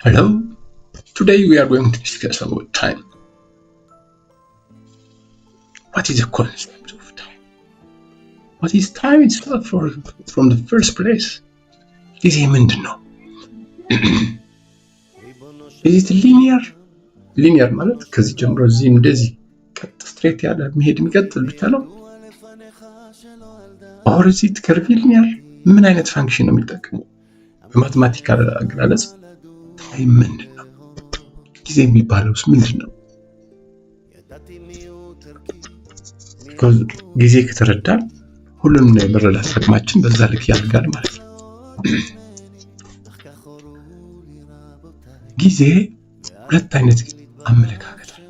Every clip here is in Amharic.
Hello, today we are going to discuss about time. What is the concept of time? What is time itself from the first place? ጊዜ ምንድን ነው? Is it linear? linear ማለት ከዚህ ጀምሮ እዚህ እንደዚህ ቀጥ ስትሬት ያለ የሚቀጥል ብቻ ነው? or is it curvilinear? ምን አይነት ፋንክሽን ነው የሚጠቀመው? በማቴማቲካል አገላለጽ ታይም ምንድን ነው? ጊዜ የሚባለውስ ምንድን ነው? ጊዜ ከተረዳን ሁሉንም የመረዳት አቅማችን በዛ ልክ ያድጋል ማለት ነው። ጊዜ ሁለት አይነት አመለካከት አለ።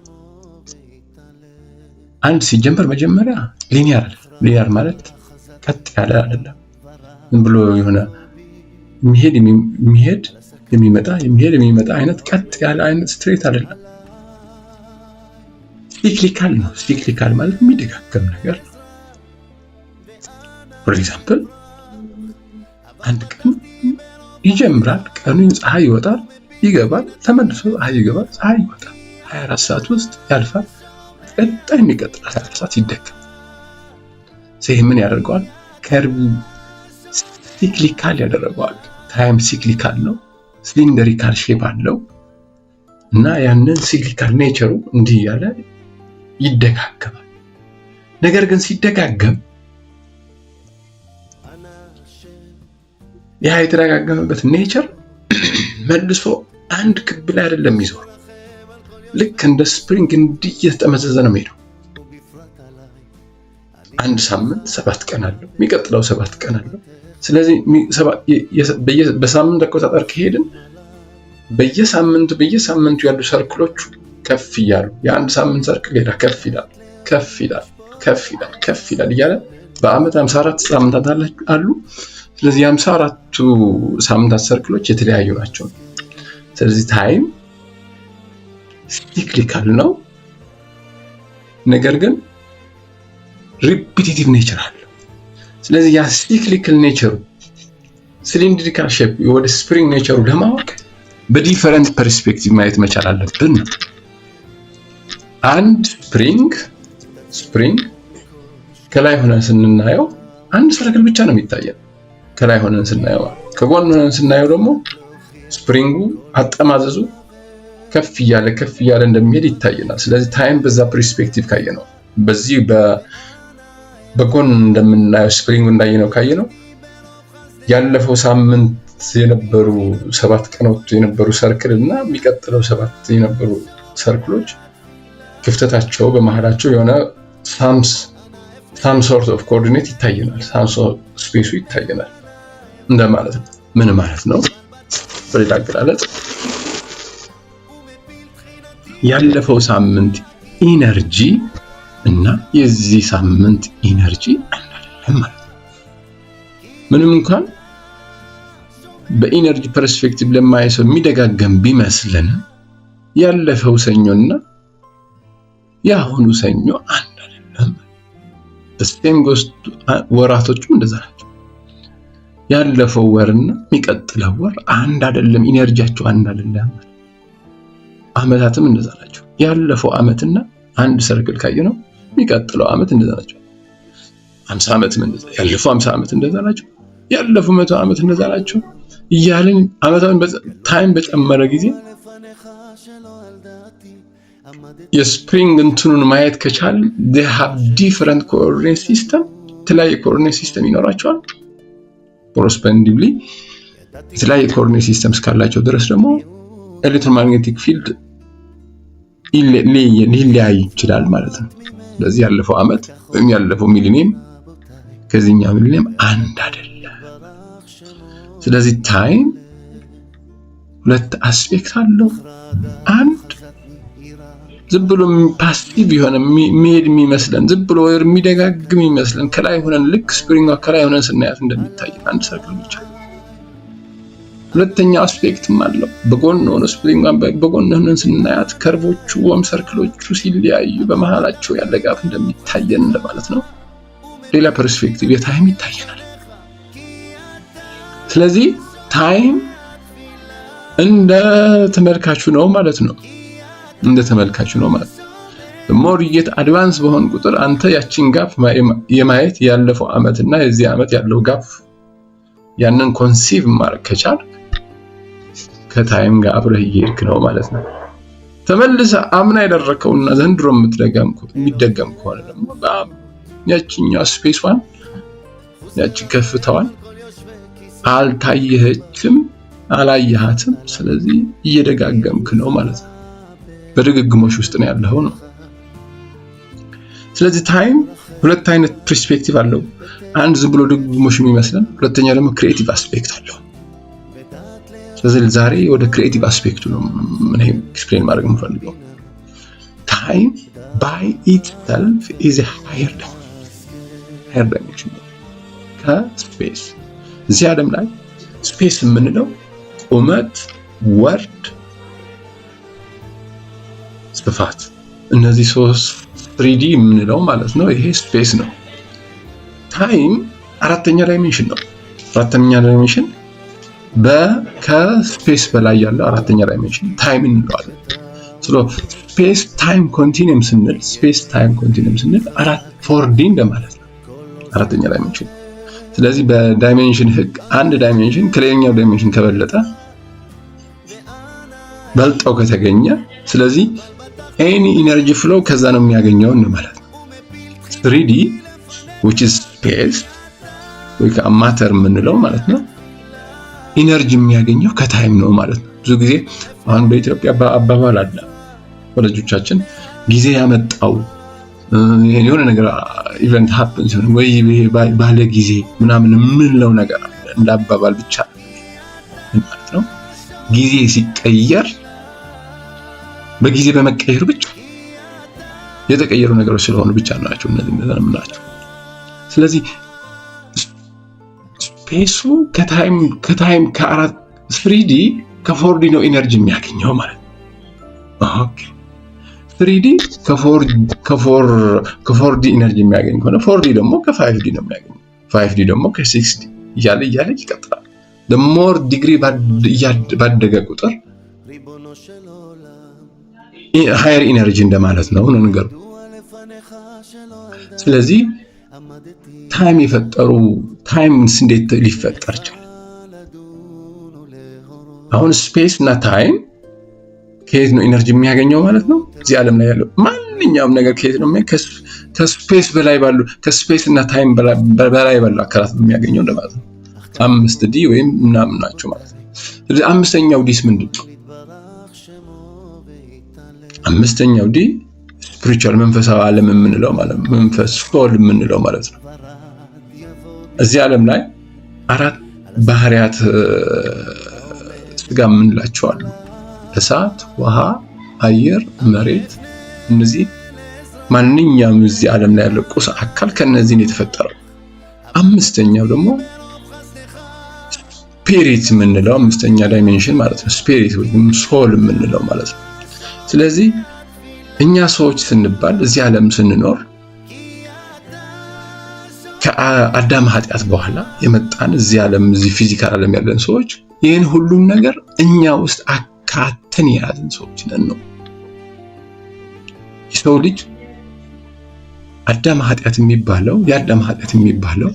አንድ ሲጀምር መጀመሪያ ሊኒየር ማለት ቀጥ ያለ አይደለም። ዝም ብሎ የሆነ የሚሄድ የሚመጣ አይነት ቀጥ ያለ አይነት ስትሬት አይደለም። ሲክሊካል ነው። ሲክሊካል ማለት የሚደጋገም ነገር ነው። ፎር ኤግዛምፕል አንድ ቀን ይጀምራል። ቀኑ ፀሐይ ይወጣል፣ ይገባል፣ ተመልሶ ፀሐይ ይገባል፣ ፀሐይ ይወጣል። 24 ሰዓት ውስጥ ያልፋል። ቀጣይ የሚቀጥል 24 ሰዓት ይደገም። ይሄ ምን ያደርገዋል? ከርቭ ሲክሊካል ያደርገዋል። ታይም ሲክሊካል ነው። ሲሊንደሪካል ሼፕ አለው እና ያንን ሲክሊካል ኔቸሩ እንዲህ ያለ ይደጋገማል። ነገር ግን ሲደጋገም ያ የተደጋገመበት ኔቸር መልሶ አንድ ክብ ላይ አይደለም የሚዞር። ልክ እንደ ስፕሪንግ እንዲህ እየተጠመዘዘ ነው የሚሄደው። አንድ ሳምንት 7 ቀን አለው፣ የሚቀጥለው 7 ቀን አለው። ስለዚህ በሳምንት አቆጣጠር ከሄድን በየሳምንቱ ያሉ ሰርክሎቹ ከፍ እያሉ የአንድ ሳምንት ሰርክል ሌላ ከፍ ይላል እያለ በአመት 54 ሳምንታት አሉ። ስለዚህ 54ቱ ሳምንታት ሰርክሎች የተለያዩ ናቸው። ስለዚህ ታይም ሲክሊካል ነው፣ ነገር ግን ሪፒቲቲቭ ኔቸር አለው። ስለዚህ ያ ሲክሊካል ኔቸሩ ሲሊንድሪካል ሼፕ ወደ ስፕሪንግ ኔቸሩ ለማወቅ በዲፈረንት ፐርስፔክቲቭ ማየት መቻል አለብን። አንድ ስፕሪንግ ከላይ ሆነን ስናየው አንድ ሰርክል ብቻ ነው የሚታየው። ከላይ ሆነን ስናየው፣ ከጎን ሆነን ስናየው ደግሞ ስፕሪንጉ አጠማዘዙ ከፍ እያለ እንደሚሄድ ይታየናል። ስለዚህ ታይም በዛ ፐርስፔክቲቭ ካየነው፣ በዚህ በጎን እንደምናየው ስፕሪንጉ እንዳየነው ካየነው ያለፈው ሳምንት የነበሩ 7 ቀኖች የነበሩ ሰርክል እና የሚቀጥለው 7 የነበሩ ሰርክሎች ክፍተታቸው በመሃላቸው የሆነ some sort of coordinate ይታየናል። some sort of space ይታየናል እንደማለት ነው። ምን ማለት ነው? በሌላ አገላለጽ ያለፈው ሳምንት ኢነርጂ እና የዚህ ሳምንት ኢነርጂ አንድ አይደለም ማለት ነው። ምንም እንኳን በኢነርጂ ፐርስፔክቲቭ ለማየው የሚደጋገም ቢመስልን ያለፈው ሰኞና የአሁኑ ሰኞ አንድ አይደለም። በስቴም ጎስት ወራቶችም እንደዛ ናቸው። ያለፈው ወርና የሚቀጥለው ወር አንድ አይደለም፣ ኢነርጂያቸው አንድ አይደለም። አመታትም እንደዛ ናቸው። ያለፈው አመትና አንድ ሰርክል ካየነው የሚቀጥለው አመት እንደዛ ናቸው። 50 አመትም እንደዛ፣ ያለፈው 50 አመት እንደዛ ናቸው። ያለፈው 100 አመት እንደዛ ናቸው እያልን አመታውን ታይም በጨመረ ጊዜ የስፕሪንግ እንትኑን ማየት ከቻል they have different coordinate system፣ የተለያየ ኮኦርዲኔት ሲስተም ይኖራቸዋል። ኮረስፖንዲቭሊ የተለያየ ኮኦርዲኔት ሲስተም እስካላቸው ድረስ ደግሞ ኤሌክትሮማግኔቲክ ፊልድ ሊለያይ ይችላል ማለት ነው። ስለዚህ ያለፈው አመት ወይም ያለፈው ሚሊኒየም ከዚህኛው ሚሊኒየም አንድ አይደለም። ስለዚህ ታይም ሁለት አስፔክት አለው። አንድ ዝም ብሎ ፓሲቭ የሆነ የሚሄድ የሚመስለን፣ ዝም ብሎ የሚደጋግም የሚመስለን ከላይ ሆነን ልክ ስፕሪንግ ከላይ ሆነን ስናያት እንደሚታይ አንድ ሰርክል ብቻ። ሁለተኛ አስፔክትም አለው። በጎን ሆኖ ስፕሪንግ በጎን ሆነን ስናያት ከርቮቹ ወይም ሰርክሎቹ ሲለያዩ በመሃላቸው ያለ ጋፕ እንደሚታየን እንደማለት ነው። ሌላ ፐርስፔክቲቭ የታይም ይታየናል። ስለዚህ ታይም እንደ ተመልካቹ ነው ማለት ነው። እንደ ተመልካቹ ነው ማለት ነው። ሞር አድቫንስ በሆን ቁጥር አንተ ያቺን ጋፕ የማየት ያለፈው አመትና የዚህ አመት ያለው ጋፕ ያንን ኮንሲቭ ማድረግ ከቻልክ ከታይም ጋር አብረህ እየሄድክ ነው ማለት ነው። ተመልሰህ አምና ያደረከውና ዘንድሮ የሚደገም ከሆነ ደግሞ ያቺኛው ስፔስዋን ያቺ ከፍታዋን አልታየህችም፣ አላየሃትም። ስለዚህ እየደጋገምክ ነው ማለት ነው። በድግግሞሽ ውስጥ ነው ያለው ነው። ስለዚህ ታይም ሁለት አይነት ፐርስፔክቲቭ አለው። አንድ ዝም ብሎ ድግግሞሽ የሚመስለን፣ ሁለተኛ ደግሞ ክሪኤቲቭ አስፔክት አለው። ስለዚህ ዛሬ ወደ ክሪኤቲቭ አስፔክቱ ነው ምን ኤክስፕሌን ማድረግ የምፈልገው። ታይም ባይ ኢትሰልፍ ኢዝ ሃየር ዳይሜንሽን ከስፔስ። እዚህ ዓለም ላይ ስፔስ የምንለው ቁመት፣ ወርድ፣ ስፋት፣ እነዚህ ሶስት 3D የምንለው ማለት ነው። ይሄ ስፔስ ነው። ታይም አራተኛ ዳይሜንሽን ነው። አራተኛ ዳይሜንሽን ከስፔስ በላይ ያለው አራተኛ ዳይሜንሽን ታይም እንለዋለን። ስፔስ ታይም ኮንቲኒየም ስንል 4D እንደማለት ነው። አራተኛ ዳይሜንሽን። ስለዚህ በዳይሜንሽን ህግ አንድ ዳይሜንሽን ከሌላኛው ዳይሜንሽን ከበለጠ በልጠው ከተገኘ ስለዚህ ኤኒ ኢነርጂ ፍሎው ከዛ ነው የሚያገኘው ማለት ነው። 3D which is space ወይ ከማተር የምንለው ማለት ነው ኢነርጂ የሚያገኘው ከታይም ነው ማለት ነው። ብዙ ጊዜ አሁን በኢትዮጵያ በአባባል አለ ወላጆቻችን ጊዜ ያመጣው የሆነ ነገር ኢቨንት ሃፕን ሲሆን ወይ ባለ ጊዜ ምናምን የምንለው ነገር አለ። እንደ አባባል ብቻ ማለት ነው። ጊዜ ሲቀየር በጊዜ በመቀየር ብቻ የተቀየሩ ነገሮች ስለሆኑ ብቻ ናቸው እነዚህ ምናቸው። ስለዚህ ስፔሱ ከታይም ከአራት 3D ከ4D ነው ኢነርጂ የሚያገኘው ማለት ነው። ኦኬ 3D ከ4D ኢነርጂ የሚያገኝ ከሆነ 4D ደግሞ ከ5D ነው የሚያገኘው። 5D ደግሞ ከ6D እያለ ይቀጥላል። ለሞር ዲግሪ ባደገ ቁጥር ሃየር ኢነርጂ እንደማለት ነው ነገሩ። ስለዚህ ታይም ታይምስ እንዴት ሊፈጠር ይችላል? አሁን ስፔስ እና ታይም ከየት ነው ኢነርጂ የሚያገኘው ማለት ነው? እዚህ ዓለም ላይ ያለው ማንኛውም ነገር ከየት ነው ከስፔስ በላይ ባሉ ከስፔስ እና ታይም በላይ ባሉ አካላት ነው የሚያገኘው እንደማለት ነው። 5D ወይም ምናምን ናቸው ማለት ነው። ስለዚህ አምስተኛው ዲስ ምንድን ነው? አምስተኛው ዲ ስፒሪቹዋል መንፈሳዊ ዓለም የምንለው ማለት መንፈስ ሶል የምንለው ማለት ነው። እዚህ ዓለም ላይ አራት ባህሪያት ስጋ የምንላቸው አሉ። እሳት፣ ውሃ፣ አየር፣ መሬት። እነዚህ ማንኛውም እዚህ ዓለም ላይ ያለው ቁስ አካል ከነዚህ ነው የተፈጠረው። አምስተኛው ደግሞ ስፒሪት የምንለው አምስተኛ ዳይሜንሽን ማለት ነው። ስፒሪት ወይም ሶል የምንለው ማለት ነው። ስለዚህ እኛ ሰዎች ስንባል እዚህ ዓለም ስንኖር ከአዳም ኃጢአት በኋላ የመጣን እዚህ ዓለም እዚህ ፊዚካል ዓለም ያለን ሰዎች ይህን ሁሉም ነገር እኛ ውስጥ አካተን የያዝን ሰዎች ነን ነው። የሰው ልጅ የአዳም ኃጢአት የሚባለው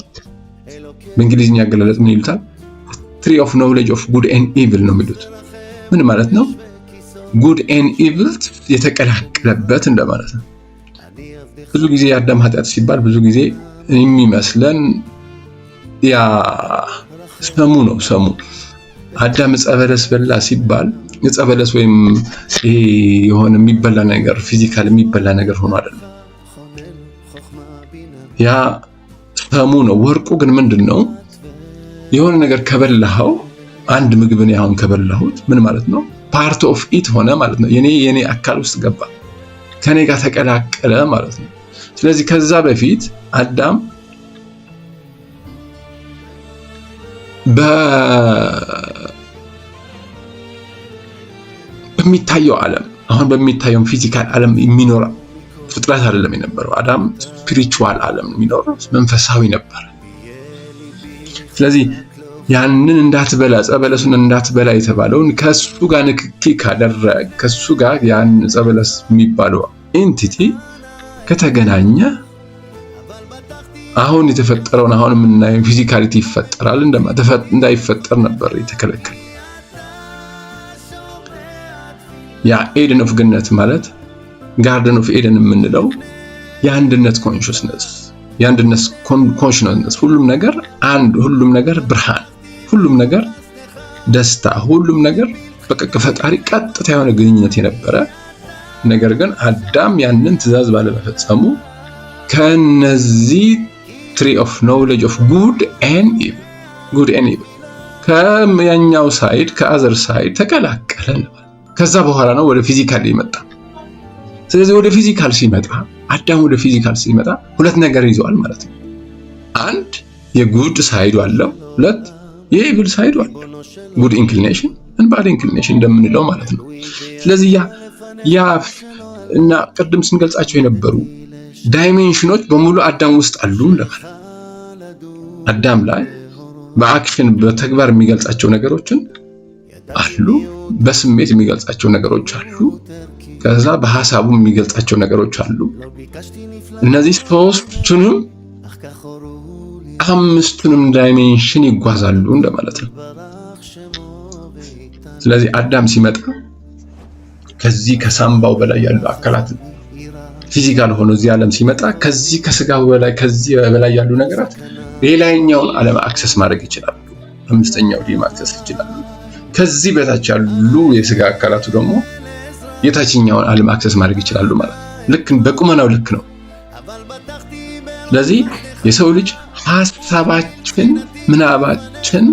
በእንግሊዝኛ አገላለጽ ምን ይሉታል? ትሪ ኦፍ ኖውሌጅ ኦፍ ጉድ ኤንድ ኢቪል ነው የሚሉት። ምን ማለት ነው? ጉድ ኤንድ ኢቪል የተቀላቀለበት እንደማለት ነው። ብዙ ጊዜ የአዳም ኃጢአት ሲባል ብዙ ጊዜ የሚመስለን ያ ሰሙ አዳም ዕፀ በለስ በላ ሲባል ዕፀ በለስ ወይም ይሄ የሆነ የሚበላ ነገር ፊዚካል የሚበላ ነገር ሆኖ አይደለም። ያ ሰሙ ነው። ወርቁ ግን ምንድነው? የሆነ ነገር ከበላኸው አንድ ምግብን ያሁን ከበላሁት ምን ማለት ነው? ፓርት ኦፍ ኢት ሆነ ማለት ነው። የኔ አካል ውስጥ ገባ፣ ከኔ ጋር ተቀላቀለ ማለት ነው። ስለዚህ ከዛ በፊት አዳም በሚታየው ዓለም አሁን በሚታየው ፊዚካል ዓለም የሚኖር ፍጥረት አይደለም የነበረው። አዳም ስፒሪቹዋል ዓለም የሚኖረው መንፈሳዊ ነበር። ስለዚህ ያንን እንዳትበላ ጸበለሱን እንዳትበላ የተባለውን ከሱ ጋር ንክኪ ካደረግ ከሱ ጋር ያን ጸበለስ የሚባለው ኤንቲቲ ከተገናኘ አሁን የተፈጠረውን አሁን የምናየው ፊዚካሊቲ ይፈጠራል እንዳይፈጠር ነበር የተከለከለ። ያ ኤደን ኦፍ ገነት ማለት ጋርደን ኦፍ ኤደን የምንለው የአንድነት ኮንሽስነስ የአንድነት ኮንሽስነስ ሁሉም ነገር አንድ፣ ሁሉም ነገር ብርሃን፣ ሁሉም ነገር ደስታ፣ ሁሉም ነገር በቃ ከፈጣሪ ቀጥታ የሆነ ግንኙነት የነበረ ነገር ግን አዳም ያንን ትእዛዝ ባለመፈጸሙ ከነዚህ ትሪ ኦፍ ኖውሌጅ ኦፍ ጉድ ኤንድ ኢቪል ከያኛው ሳይድ ከአዘር ሳይድ ተቀላቀለ። ከዛ በኋላ ነው ወደ ፊዚካል ይመጣ። ስለዚህ ወደ ፊዚካል ሲመጣ አዳም ወደ ፊዚካል ሲመጣ ሁለት ነገር ይዘዋል ማለት ነው። አንድ የጉድ ሳይዱ አለው፣ ሁለት የኢቪል ሳይዱ አለው። ጉድ ኢንክሊኔሽን እና ባድ ኢንክሊኔሽን እንደምንለው ማለት ነው። ስለዚህ ያ እና ቀደም ስንገልጻቸው የነበሩ ዳይሜንሽኖች በሙሉ አዳም ውስጥ አሉ እንደማለት። አዳም ላይ በአክሽን በተግባር የሚገልጻቸው ነገሮችን አሉ፣ በስሜት የሚገልጻቸው ነገሮች አሉ፣ ከዛ በሐሳቡ የሚገልጻቸው ነገሮች አሉ። እነዚህ ሶስቱንም አምስቱንም ዳይሜንሽን ይጓዛሉ እንደማለት ነው። ስለዚህ አዳም ሲመጣ ከዚህ ከሳምባው በላይ ያሉ አካላት ፊዚካል ሆኖ እዚህ ዓለም ሲመጣ ከዚህ ከስጋው በላይ ከዚህ በላይ ያሉ ነገራት ሌላኛውን ዓለም አክሰስ ማድረግ ይችላሉ። አምስተኛው ዲም አክሰስ ይችላሉ። ከዚህ በታች ያሉ የስጋ አካላቱ ደግሞ የታችኛውን ዓለም አክሰስ ማድረግ ይችላሉ ማለት ነው። ልክ በቁመናው ልክ ነው። ስለዚህ የሰው ልጅ ሐሳባችን ምናባችን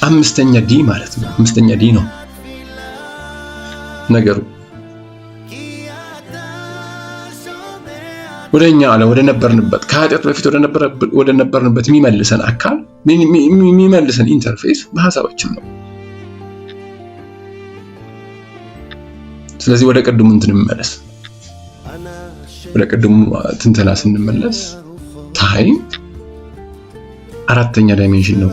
አምስተኛ ዲ ማለት ነው። አምስተኛ ዲ ነው ነገሩ። ወደኛ ዓለም ወደ ነበርንበት ከኃጢአት በፊት ወደ ነበርንበት የሚመልሰን አካል የሚመልሰን ኢንተርፌስ በሐሳባችን ነው። ስለዚህ ወደ ቀድሙ እንመለስ። ወደ ቀድሙ ትንተና ስንመለስ ታይም አራተኛ ዳይሜንሽን ነው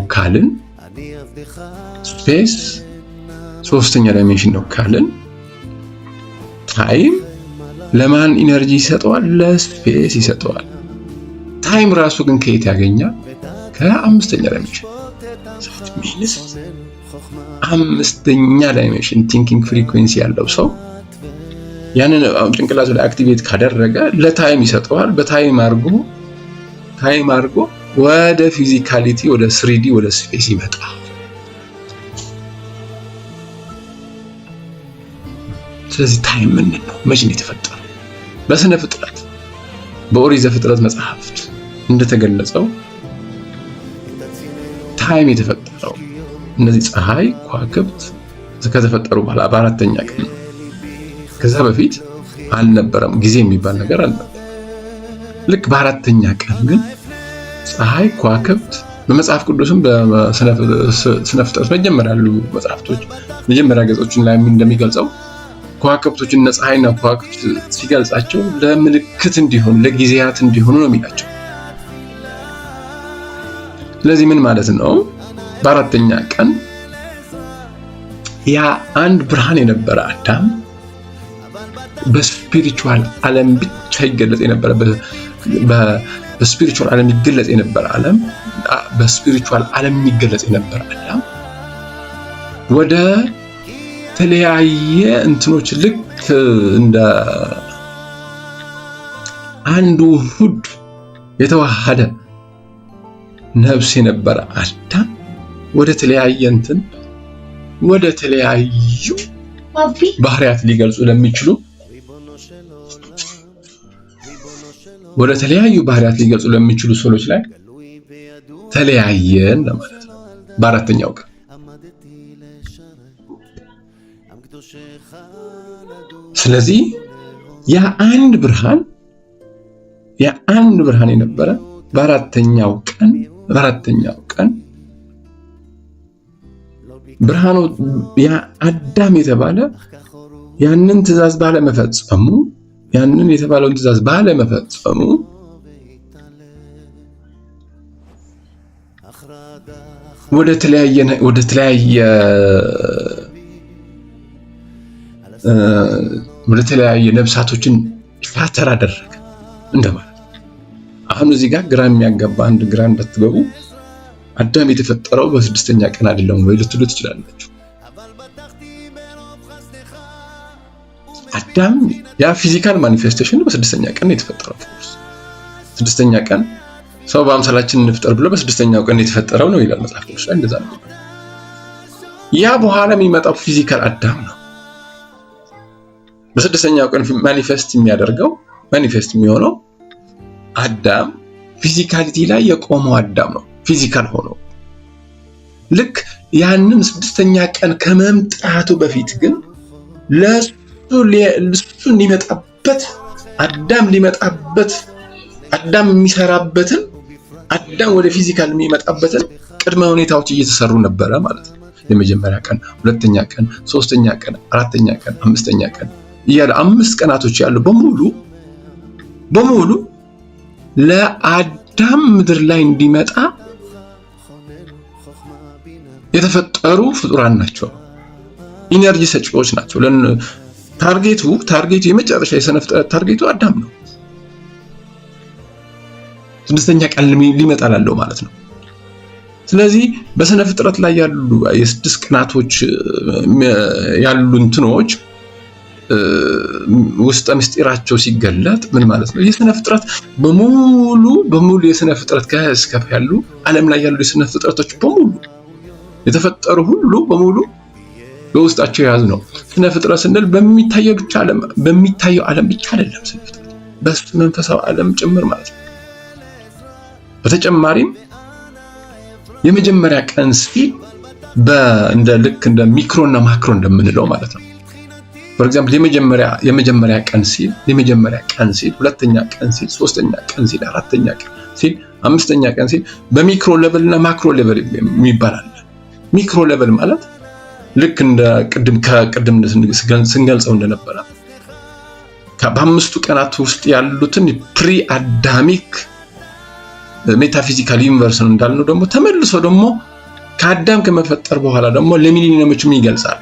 ካልን ስፔስ ሶስተኛ ዳይሜንሽን ነው ካልን ታይም ለማን ኢነርጂ ይሰጠዋል? ለስፔስ ይሰጠዋል። ታይም ራሱ ግን ከየት ያገኛል? ከአምስተኛ ዳይሜንሽን። ሚንስ አምስተኛ ዳይሜንሽን ቲንኪንግ ፍሪኩዌንሲ ያለው ሰው ያንን ጭንቅላቱ ላይ አክቲቬት ካደረገ ለታይም ይሰጠዋል። በታይም አድርጎ ወደ ፊዚካሊቲ ወደ 3D ወደ ስፔስ ይመጣል። ስለዚህ ታይም ምንድን ነው? መቼ ነው የተፈጠረው? በስነ ፍጥረት በኦሪት ዘፍጥረት መጽሐፍት እንደተገለጸው ታይም የተፈጠረው እነዚህ ፀሐይ፣ ከዋክብት ከተፈጠሩ በኋላ በአራተኛ ቀን ነው። ከዛ በፊት አልነበረም፣ ጊዜ የሚባል ነገር አልነበረም። ልክ በአራተኛ ቀን ግን ፀሐይ፣ ከዋክብት በመጽሐፍ ቅዱስም በስነ ፍጥረት መጀመሪያ ያሉ መጽሐፍቶች መጀመሪያ ገጾችን ላይ እንደሚገልጸው ከዋክብቶችና ፀሐይና ከዋክብት ሲገልጻቸው ለምልክት እንዲሆኑ ለጊዜያት እንዲሆኑ ነው የሚላቸው። ስለዚህ ምን ማለት ነው? በአራተኛ ቀን ያ አንድ ብርሃን የነበረ አዳም በስፒሪቹዋል ዓለም ብቻ ይገለጽ የነበረ በስፒሪቹዋል ዓለም ይገለጽ የነበረ ዓለም በስፒሪቹዋል ዓለም የሚገለጽ የነበረ አዳም ወደ ተለያየ እንትኖች ልክ እንደ አንዱ ውህድ የተዋሃደ ነፍስ የነበረ አዳም ወደ ተለያየ እንትን ወደ ተለያዩ ባህሪያት ሊገልጹ ለሚችሉ ሰዎች ላይ ተለያየን ለማለት ነው። በአራተኛው ቀን ስለዚህ ያ አንድ ብርሃን የነበረ በአራተኛው ቀን ብርሃኑ ያ አዳም የተባለ ያንን ትእዛዝ ባለመፈጸሙ ወደ ተለያየ ነፍሳቶችን ሻተር አደረገ እንደማለት። አሁን እዚህ ጋር ግራ የሚያጋባ አንድ ግራ እንዳትገቡ፣ አዳም የተፈጠረው በስድስተኛ ቀን አይደለም ወይ ልትሉ ትችላላችሁ። አዳም ያ ፊዚካል ማኒፌስቴሽን በስድስተኛ ቀን የተፈጠረው። ስድስተኛ ቀን ሰው በአምሳላችን እንፍጠር ብሎ በስድስተኛው ቀን የተፈጠረው ነው ይላል መጽሐፍ ቅዱስ ላይ። እንደዛ ነው። ያ በኋላ የሚመጣው ፊዚካል አዳም ነው። በስድስተኛው ቀን ማኒፌስት የሚሆነው አዳም ፊዚካሊቲ ላይ የቆመው አዳም ነው። ፊዚካል ሆኖ ልክ ያንን ስድስተኛ ቀን ከመምጣቱ በፊት ግን ለሱ ሊመጣበት አዳም የሚሰራበትን አዳም ወደ ፊዚካል የሚመጣበትን ቅድመ ሁኔታዎች እየተሰሩ ነበረ ማለት ነው። የመጀመሪያ ቀን፣ ሁለተኛ ቀን፣ ሶስተኛ ቀን፣ አራተኛ ቀን፣ አምስተኛ ቀን እያለ 5 ቀናቶች ያሉ በሙሉ ለአዳም ምድር ላይ እንዲመጣ የተፈጠሩ ፍጡራን ናቸው። ኢነርጂ ሰጪዎች ናቸው። ታርጌቱ የመጨረሻ የስነ ፍጥረት ታርጌቱ አዳም ነው። ስድስተኛ ቀን ሊመጣ ላለው ማለት ነው። ስለዚህ በስነ ፍጥረት ላይ ያሉ የስድስት ቀናቶች ያሉ እንትኖች ውስጥ ምስጢራቸው ሲገለጥ ምን ማለት ነው? የስነ ፍጥረት በሙሉ የስነ ፍጥረት ከስከፍ ያሉ ዓለም ላይ ያሉ የስነ ፍጥረቶች በሙሉ የተፈጠሩ ሁሉ በሙሉ በውስጣቸው የያዙ ነው። ስነ ፍጥረት ስንል በሚታየው ዓለም ብቻ አይደለም። ስነ ፍጥረት በመንፈሳዊ ዓለም ጭምር ማለት ነው። በተጨማሪም የመጀመሪያ ቀን ሲል እንደ ሚክሮ እና ማክሮ እንደምንለው ማለት ነው። ፎር ኤግዛምፕል የመጀመሪያ ቀን ሲል ሁለተኛ ቀን ሲል ሶስተኛ ቀን ሲል አራተኛ ቀን ሲል አምስተኛ ቀን ሲል በሚክሮ ሌቨል እና ማክሮ ሌቨል የሚባል አለ። ሚክሮ ሌቨል ማለት ልክ እንደ ከቅድም ስንገልጸው እንደነበረ በአምስቱ ቀናት ውስጥ ያሉትን ፕሪ አዳሚክ ሜታፊዚካል ዩኒቨርስ ነው እንዳልነው፣ ደግሞ ተመልሶ ደግሞ ከአዳም ከመፈጠር በኋላ ደግሞ ለሚሊኒየሞችም ይገልጻል።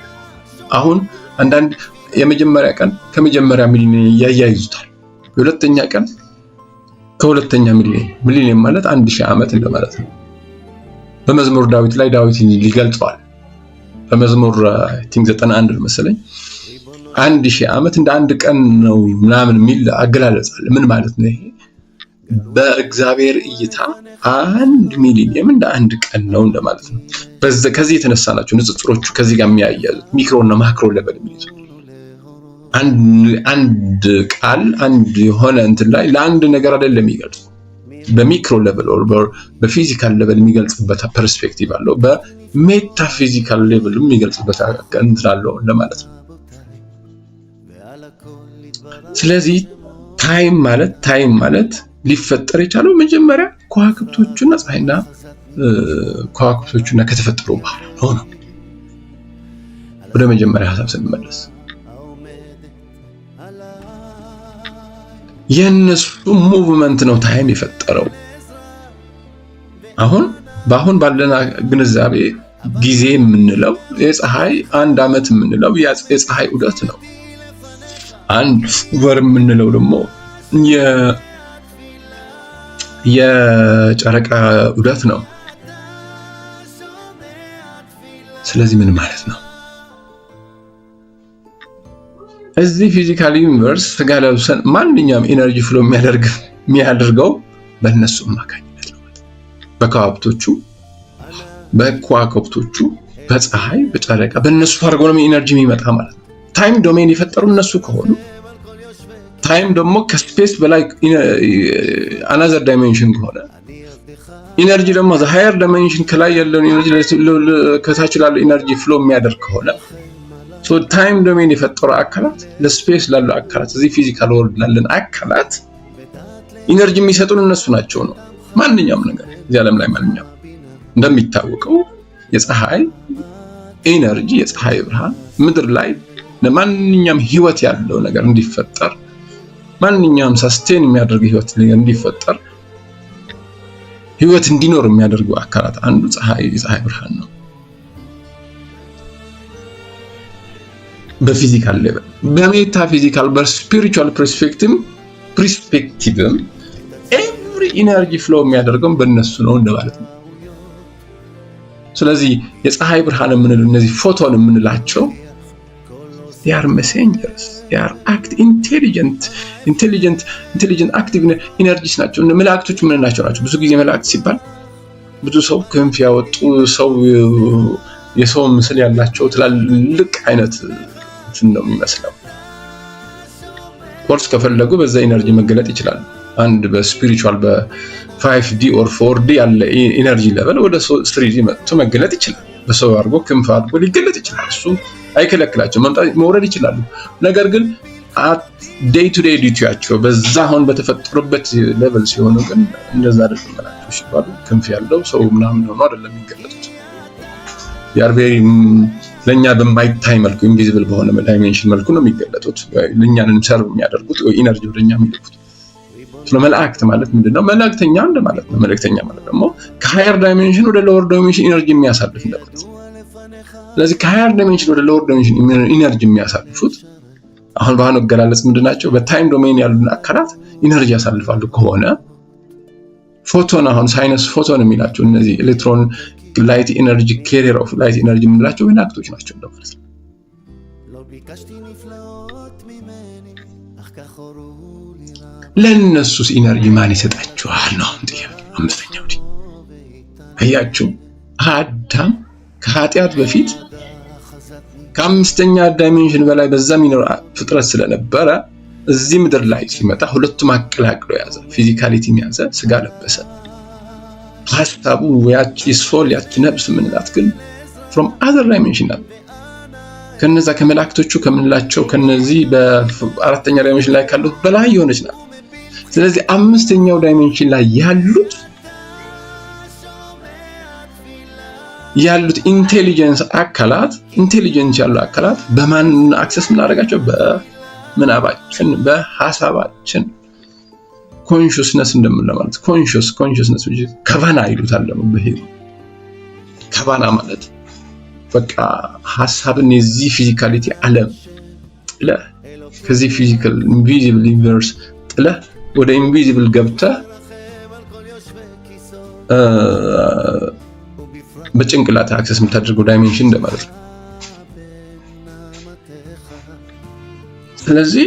አሁን አንዳንድ የመጀመሪያ ቀን ከመጀመሪያ ሚሊኒየም ያያይዙታል። የሁለተኛ ቀን ከሁለተኛ ሚሊኒየም ማለት 1000 ዓመት እንደማለት ነው። በመዝሙር ዳዊት ላይ ዳዊት ይገልጸዋል። በመዝሙር 91 መሰለኝ 1000 ዓመት እንደ አንድ ቀን ነው ምናምን የሚል አገላለጽ አለ። ምን ማለት ነው ይሄ? በእግዚአብሔር እይታ 1 ሚሊኒየም እንደ አንድ ቀን ነው እንደማለት ነው። ከዚህ የተነሳ ናቸው ንጽጽሮቹ ከዚህ ጋር የሚያያዙት ሚክሮ እና ማክሮ ሌቨል የሚይዙት። አንድ ቃል አንድ የሆነ እንትን ላይ ለአንድ ነገር አይደለም የሚገልጽ በሚክሮ ሌቨል ኦር በፊዚካል ሌቨል የሚገልጽበት ፐርስፔክቲቭ አለው። በሜታፊዚካል ሌቨል የሚገልጽበት እንትን አለው ለማለት ነው። ስለዚህ ታይም ማለት ሊፈጠር የቻለው መጀመሪያ ከዋክብቶቹና ፀሐይና ከዋክብቶቹና ከተፈጠሩ በኋላ ነው። ወደ መጀመሪያ ሐሳብ ስንመለስ የነሱ ሙቭመንት ነው ታይም የፈጠረው። በአሁን ባለና ግንዛቤ ጊዜ የምንለው የፀሐይ 1 ዓመት የምንለው የፀሐይ ዑደት ነው። አንድ ወር የምንለው ደግሞ የጨረቃ ዑደት ነው። ስለዚህ ምን ማለት ነው? እዚህ ፊዚካል ዩኒቨርስ ስጋ ለብሰን ማንኛውም ኢነርጂ ፍሎ የሚያደርገው በእነሱ አማካኝነት ነው። በከዋክብቶቹ፣ በፀሐይ፣ በጨረቃ በእነሱ አድርጎ ነው ኢነርጂ የሚመጣ ማለት ነው። ታይም ዶሜን የፈጠሩ እነሱ ከሆኑ ታይም ደግሞ ከስፔስ በላይ አናዘር ዳይሜንሽን ከሆነ ኢነርጂ ደግሞ ሃየር ዳይሜንሽን ከላይ ያለው ኢነርጂ ከታች ላለው ኢነርጂ ፍሎ የሚያደርግ ከሆነ ታይም ዶሜን የፈጠሩ አካላት ለስፔስ ላሉ አካላት እዚህ ፊዚካል ወርልድ ላለን አካላት ኢነርጂ የሚሰጡን እነሱ ናቸው ነው። ማንኛውም ነገር እዚህ ዓለም ላይ እንደሚታወቀው የፀሐይ ኢነርጂ የፀሐይ ብርሃን ምድር ላይ ለማንኛውም ህይወት ያለው ነገር እንዲፈጠር ማንኛውም ሰስቴን የሚያደርግ ህይወት እንዲፈጠር ህይወት እንዲኖር የሚያደርጉ አካላት አንዱ የፀሐይ ብርሃን ነው። በፊዚካል ሌቨል፣ በሜታፊዚካል በስፒሪቹዋል ፐርስፔክቲቭም ኤቭሪ ኢነርጂ ፍሎ የሚያደርገው በእነሱ ነው እንደማለት ነው። ስለዚህ የፀሐይ ብርሃን የምንለው እነዚህ ፎቶን የምንላቸው they are messengers, they are intelligent active energies ናቸው። መላእክቶች ምን ናቸው? ብዙ ጊዜ መላእክት ሲባል ብዙ ሰው ክንፍ ያወጡ ሰው የሰው ምስል ያላቸው ትላልቅ አይነት ነው የሚመስለው። ኮርስ ከፈለጉ በዛ ኢነርጂ መገለጥ ይችላል። አንድ በስፒሪቹዋል በ5D or 4D ያለ ኢነርጂ ሌቨል ወደ 3D መጥቶ መገለጥ ይችላል። በሰው አድርጎ ክንፍ አድርጎ ሊገለጥ ይችላል። እሱ አይከለክላቸው፣ መውረድ ይችላሉ። ነገር ግን ዴይ ቱ ዴይ ዲዩቲያቸው በዛ አሁን በተፈጠሩበት ሌቨል ሲሆኑ ግን እንደዛ አይደለም። መላእክቶች ሲባሉ ክንፍ ያለው ሰው ምናምን ሆኖ አይደለም የሚገለጡት። ያር ቬሪ ለኛ በማይታይ መልኩ ኢንቪዚብል በሆነ ዳይሜንሽን መልኩ ነው የሚገለጡት። ለኛንም ሰርቭ የሚያደርጉት ወይ ኢነርጂ ወደኛ የሚልኩት። መላእክት ማለት ምንድነው? መላእክተኛ እንደማለት ነው። መላእክተኛ ማለት ደግሞ ከሃየር ዳይሜንሽን ወደ ሎወር ዳይሜንሽን ኢነርጂ የሚያሳልፍ እንደማለት ነው። ስለዚህ ከሃየር ዳይሜንሽን ወደ ሎወር ዳይሜንሽን ኢነርጂ የሚያሳልፉት አሁን ባህኑ ገላለጽ ምንድናቸው? በታይም ዶሜን ያሉ አካላት ኢነርጂ ያሳልፋሉ ከሆነ ፎቶን አሁን ሳይነስ ፎቶን የሚላቸው እነዚህ ኤሌክትሮን ላይት ኢነርጂ ካሪየር ኦፍ ላይት ኢነርጂ የምንላቸው መላእክቶች ናቸው እንደማለት ነው። ለነሱስ ኢነርጂ ማን ይሰጣቸዋል ነው ጥያቄ። አምስተኛው አያችሁ፣ አዳም ከኃጢአት በፊት ከአምስተኛ ዳይሜንሽን በላይ በዛ የሚኖር ፍጥረት ስለነበረ እዚህ ምድር ላይ ሲመጣ ሁለቱም አቀላቅሎ ያዘ። ፊዚካሊቲም ያዘ፣ ስጋ ለበሰ። ሐሳቡ ያቺ ሶል ያቺ ነፍስ ምንላት ግን from other dimension ከነዛ ከመላእክቶቹ ከምንላቸው ከነዚህ በአራተኛ ዳይሜንሽን ላይ ካሉት በላይ የሆነች ናት። ስለዚህ አምስተኛው ዳይሜንሽን ላይ ያሉት ኢንቴሊጀንስ ያሉ አካላት በማን አክሰስ ምናደርጋቸው? በምናባችን በሐሳባችን ኮንሽስነስ እንደምንለው ማለት ኮንሽስነስ ከቫና ይሉታል። ደግሞ በሄዱ ከቫና ማለት በቃ ሐሳብን የዚህ ፊዚካሊቲ ዓለም ጥለህ ከዚህ ፊዚካል ኢንቪዚብል ዩኒቨርስ ጥለህ ወደ ኢንቪዚብል ገብተህ በጭንቅላት አክሰስ የምታደርገው ዳይሜንሽን እንደማለት ነው። ስለዚህ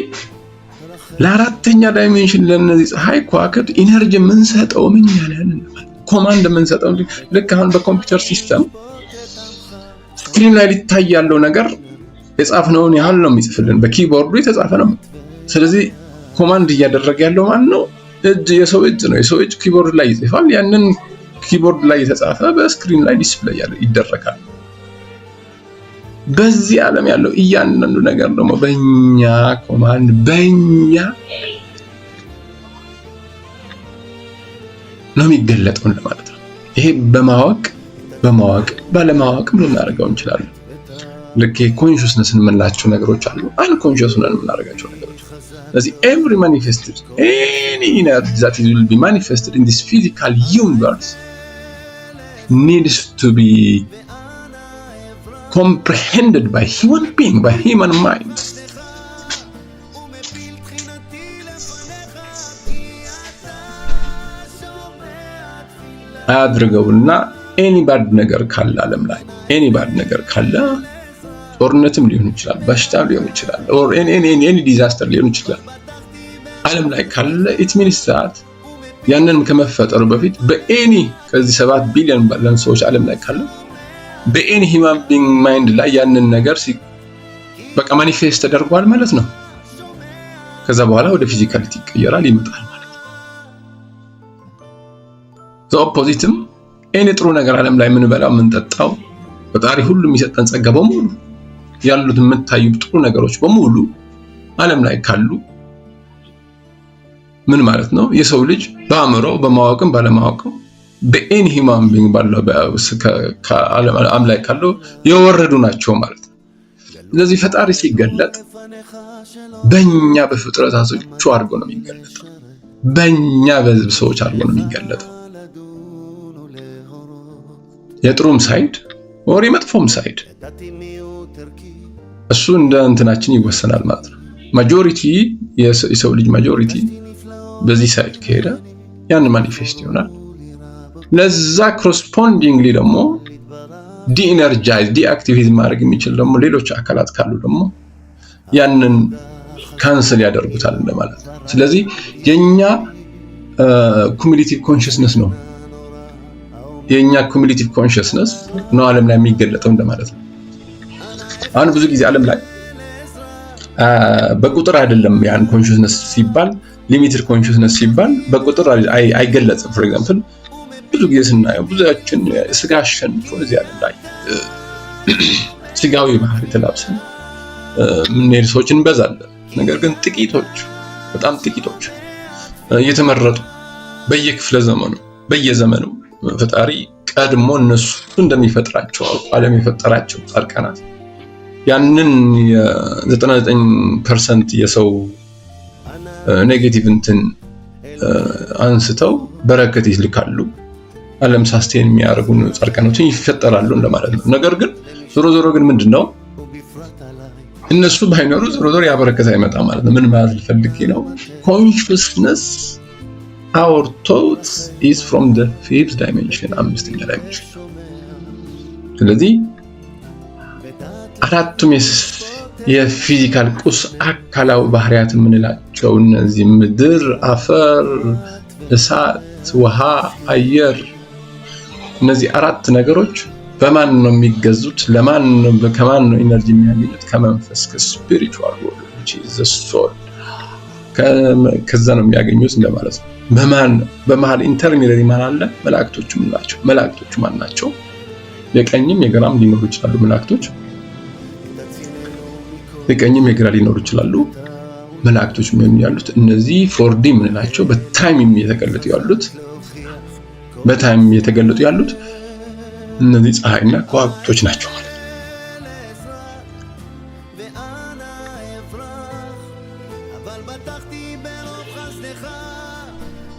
ለአራተኛ ዳይሜንሽን ለነዚህ ፀሐይ ከዋክብት ኢነርጂ የምንሰጠው ምን ያለን ኮማንድ የምንሰጠው ልክ አሁን በኮምፒውተር ሲስተም ስክሪን ላይ ሊታይ ያለው ነገር የጻፍነውን ያህል ነው የሚጽፍልን፣ በኪቦርዱ የተጻፈ ነው። ስለዚህ ኮማንድ እያደረገ ያለው ማን ነው? የሰው እጅ ነው። የሰው እጅ ኪቦርድ ላይ ይጽፋል። ያንን ኪቦርድ ላይ የተጻፈ በስክሪን ላይ ዲስፕሌይ ይደረጋል። በዚህ ዓለም ያለው እያንዳንዱ ነገር ደግሞ በእኛ ኮማንድ በእኛ ነው የሚገለጠው ማለት ነው። ይሄ በማወቅ ባለማወቅም ልናደርገው እንችላለን። ልክ ኮንሽስነስን የምንላቸው ነገሮች አሉ፣ አንኮንሽስ ሆነን የምናደርጋቸው ነገሮች። ስለዚህ every manifested any energy that will be manifested in this physical universe needs to be comprehended by human being, by human mind. አድርገውና ኤኒ ባድ ነገር ካለ ዓለም ላይ ኤኒ ባድ ነገር ካለ ጦርነትም ሊሆን ይችላል፣ በሽታም ሊሆን ይችላል፣ or ኤኒ ዲዛስተር ሊሆን ይችላል ዓለም ላይ ካለ it means that ያንን ከመፈጠሩ በፊት በኤኒ ከዚህ 7 ቢሊዮን ባለን ሰዎች ዓለም ላይ ካለ በኤኒ ሂውማን ቢንግ ማይንድ ላይ ያንን ነገር በቃ ማኒፌስት ተደርጓል ማለት ነው። ከዛ በኋላ ወደ ፊዚካሊቲ ይቀየራል፣ ይመጣል ማለት ነው። ኦፖዚትም ኤኒ ጥሩ ነገር ዓለም ላይ የምንበላው የምንጠጣው ፈጣሪ ሁሉ የሚሰጠን ጸጋ በሙሉ ያሉት የምታዩ ጥሩ ነገሮች በሙሉ ዓለም ላይ ካሉ ምን ማለት ነው? የሰው ልጅ በአእምሮ በማወቅም ባለማወቅም በኤኒ ሂውማን ቢንግ ባለው ከዓለም ላይ ካለው የወረዱ ናቸው ማለት ነው። ስለዚህ ፈጣሪ ሲገለጥ በእኛ በፍጥረታቶቹ አድርጎ ነው የሚገለጠው፣ በእኛ በህዝብ ሰዎች አድርጎ ነው የሚገለጠው። የጥሩም ሳይድ ወር የመጥፎም ሳይድ እሱ እንደ እንትናችን ይወሰናል ማለት ነው። ማጆሪቲ የሰው ልጅ ማጆሪቲ በዚህ ሳይድ ከሄደ ያን ማኒፌስት ይሆናል። ለዛ ኮረስፖንዲንግሊ ደግሞ ዲኢነርጃይዝ ዲአክቲቬት ማድረግ የሚችል ደግሞ ሌሎች አካላት ካሉ ደግሞ ያንን ካንሰል ያደርጉታል እንደማለት ነው። ስለዚህ የኛ ኩሙሌቲቭ ኮንሽስነስ ነው የኛ ኩሙሌቲቭ ኮንሽስነስ ነው ዓለም ላይ የሚገለጠው እንደማለት ነው። አሁን ብዙ ጊዜ ዓለም ላይ በቁጥር አይደለም ያን ኮንሽስነስ ሲባል ሊሚትድ ኮንሽስነስ ሲባል በቁጥር አይገለጽም። ፎር ኤግዛምፕል ብዙ ጊዜ ስናየው ብዙዎችን ስጋ አሸንፎ እዚህ ዓለም ላይ ስጋዊ ባህሪ ተላብሰን የምንሄድ ሰዎች እንበዛለን። ነገር ግን ጥቂቶች በጣም ጥቂቶች እየተመረጡ በየክፍለ ዘመኑ በየዘመኑ ፈጣሪ ቀድሞ እነሱ እንደሚፈጥራቸው ዓለም የፈጠራቸው ጻድቃናት ያንን የ99% የሰው ኔጌቲቭ እንትን አንስተው በረከት ይልካሉ። ዓለም ሳስቴን የሚያደርጉ ጻድቃኖችን ይፈጠራሉ እንደማለት ነው። ነገር ግን ዞሮ ግን ምንድነው እነሱ ባይኖሩ ዞሮ ያ በረከት አይመጣም ማለት ነው። ምን ማለት ልፈልግ ነው? ኮንሽስነስ our thought is from the fifth dimension አምስተኛ ዳይሜንሽን። ስለዚህ አራቱም የፊዚካል ቁስ አካላዊ ባህሪያት የምንላቸው እነዚህ ምድር፣ አፈር፣ እሳት፣ ውሃ፣ አየር እነዚህ አራት ነገሮች በማን ነው የሚገዙት? ለማን ነው ከማን ነው ኢነርጂ የሚያገኙት? ከመንፈስ ከስፒሪቹዋል ወርልድ which is the soul ከዛ ነው የሚያገኙት እንደማለት ነው። በመሃል ኢንተርሚዲየሪ ማን አለ? መላእክቶችም ናቸው። መላእክቶች ማን ናቸው? የቀኝም የግራም ሊኖሩ ይችላሉ። መላእክቶች የቀኝም የግራ ሊኖሩ ይችላሉ። መላእክቶች ምን ያሉት እነዚህ ፎርዲ ምን ናቸው? በታይም የተገለጡ ያሉት እነዚህ ፀሐይና ከዋክብቶች ናቸው ማለት ነው። בטחתי ברוב חסדך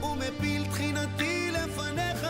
ומפיל תחינתי לפניך